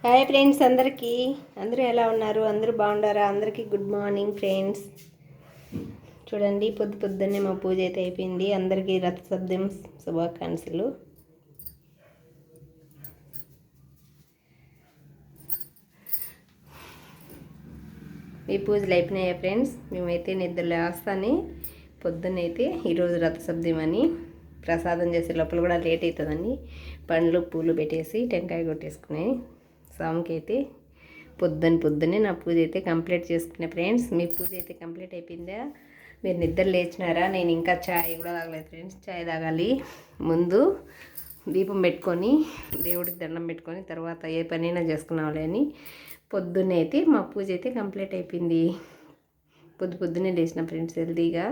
Hi friends, అందరూ ఎలా ఉన్నారు? అందరూ బాగుండారా? అందరికీ గుడ్ మార్నింగ్ ఫ్రెండ్స్. చూడండి, పొద్దున్నే మా పూజ అయితే అయిపోయింది. అందరికీ రథసప్తమి శుభాకాంక్షలు. మీ పూజలు అయిపోయినాయా ఫ్రెండ్స్? మేమైతే నిద్ర లేస్తానే పొద్దున్నైతే ఈరోజు రథసప్తమి అని ప్రసాదం చేసే లోపల కూడా లేట్ అవుతుందని పండ్లు పూలు పెట్టేసి టెంకాయ కొట్టేసుకుని స్వామికి అయితే పొద్దున్నే నా పూజ అయితే కంప్లీట్ చేసుకునే ఫ్రెండ్స్. మీ పూజ అయితే కంప్లీట్ అయిపోయిందా? మీరు నిద్ర లేచినారా? నేను ఇంకా ఛాయ్ కూడా తాగలేదు ఫ్రెండ్స్. ఛాయ్ తాగాలి. ముందు దీపం పెట్టుకొని దేవుడికి దండం పెట్టుకొని తర్వాత ఏ పనైనా చేసుకున్నాంలే అని పొద్దున్నే అయితే మా పూజ అయితే కంప్లీట్ అయిపోయింది. పొద్దున్నే లేచిన ఫ్రెండ్స్ హెల్తీగా.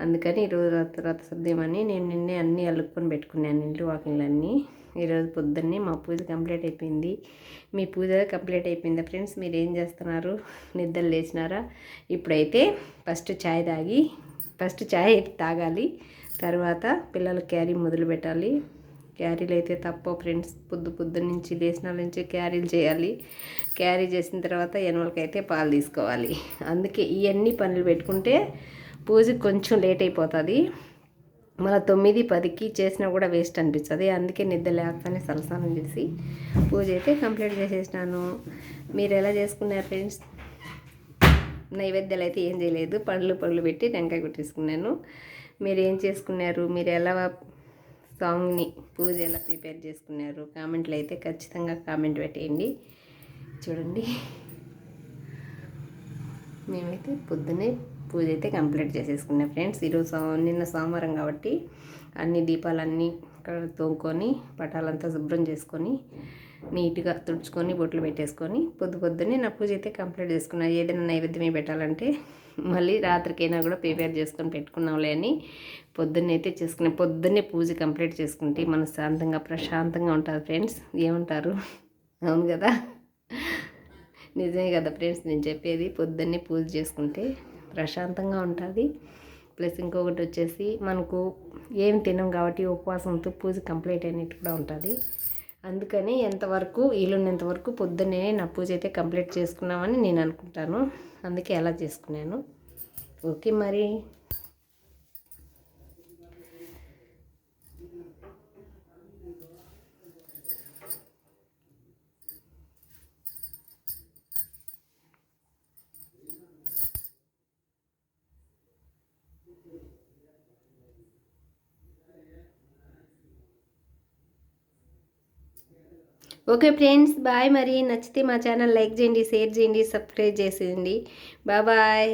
అందుకని ఈరోజు రథసప్తమి నేను నిన్నే అన్నీ అల్లుకొని పెట్టుకున్నాను, ఇంట్లో వాకింగ్లన్నీ. ఈరోజు పొద్దున్నే మా పూజ కంప్లీట్ అయిపోయింది. మీ పూజ కంప్లీట్ అయిపోయిందా ఫ్రెండ్స్? మీరు ఏం చేస్తున్నారు? నిద్ర లేచినారా? ఇప్పుడైతే ఫస్ట్ ఛాయ్ అయితే తాగాలి. తర్వాత పిల్లలు క్యారీ మొదలు పెట్టాలి. క్యారీలు అయితే తప్ప ఫ్రెండ్స్. పొద్దున్నుంచి లేచిన నుంచి క్యారీలు చేయాలి. క్యారీ చేసిన తర్వాత ఎనవలకైతే పాలు తీసుకోవాలి. అందుకే ఇవన్నీ పనులు పెట్టుకుంటే పూజకి కొంచెం లేట్ అయిపోతుంది. మళ్ళీ 9-10కి చేసినా కూడా వేస్ట్ అనిపిస్తుంది. అందుకే నిద్ర లేకపోతే సలసానం చేసి పూజ అయితే కంప్లీట్ చేసేసినాను. మీరు ఎలా చేసుకున్నారు ఫ్రెండ్స్? నైవేద్యాలు అయితే ఏం చేయలేదు. పళ్ళు పెట్టి టెంకాయ కొట్టేసుకున్నాను. మీరు ఏం చేసుకున్నారు? మీరు ఎలా సాంగ్ని పూజ ఎలా ప్రిపేర్ చేసుకున్నారు? కామెంట్లు అయితే ఖచ్చితంగా కామెంట్ పెట్టేయండి. చూడండి, మేమైతే పొద్దున్నే పూజ అయితే కంప్లీట్ చేసేసుకున్నాం ఫ్రెండ్స్. ఈరోజు నిన్న సోమవారం కాబట్టి అన్ని దీపాలన్నీ తోముకొని పటాలంతా శుభ్రం చేసుకొని నీట్గా తుడుచుకొని బొట్లు పెట్టేసుకొని పొద్దున్నే నా పూజ అయితే కంప్లీట్ చేసుకున్నాను. ఏదైనా నైవేద్యమే పెట్టాలంటే మళ్ళీ రాత్రికైనా కూడా ప్రిపేర్ చేసుకొని పెట్టుకున్నాంలే అని పొద్దున్నే అయితే చేసుకున్నాం. పొద్దున్నే పూజ కంప్లీట్ చేసుకుంటే మనశ్శాంతంగా ప్రశాంతంగా ఉంటుంది ఫ్రెండ్స్. ఏమంటారు? అవును కదా, నిజమే కదా ఫ్రెండ్స్ నేను చెప్పేది. పొద్దున్నే పూజ చేసుకుంటే ప్రశాంతంగా ఉంటుంది. ప్లస్ ఇంకొకటి వచ్చేసి మనకు ఏం తినం కాబట్టి ఉపవాసంతో పూజ కంప్లీట్ అయినట్టు కూడా ఉంటుంది. అందుకని ఎంతవరకు వీలున్నంత వరకు పొద్దున్నే నా పూజ అయితే కంప్లీట్ చేసుకున్నామని నేను అనుకుంటాను. అందుకే అలా చేసుకున్నాను. ఓకే మరి. Okay friends, bye. మరి నచ్చితే మా ఛానల్ లైక్ చేయండి, షేర్ చేయండి, సబ్స్క్రైబ్ చేసేయండి. బాయ్.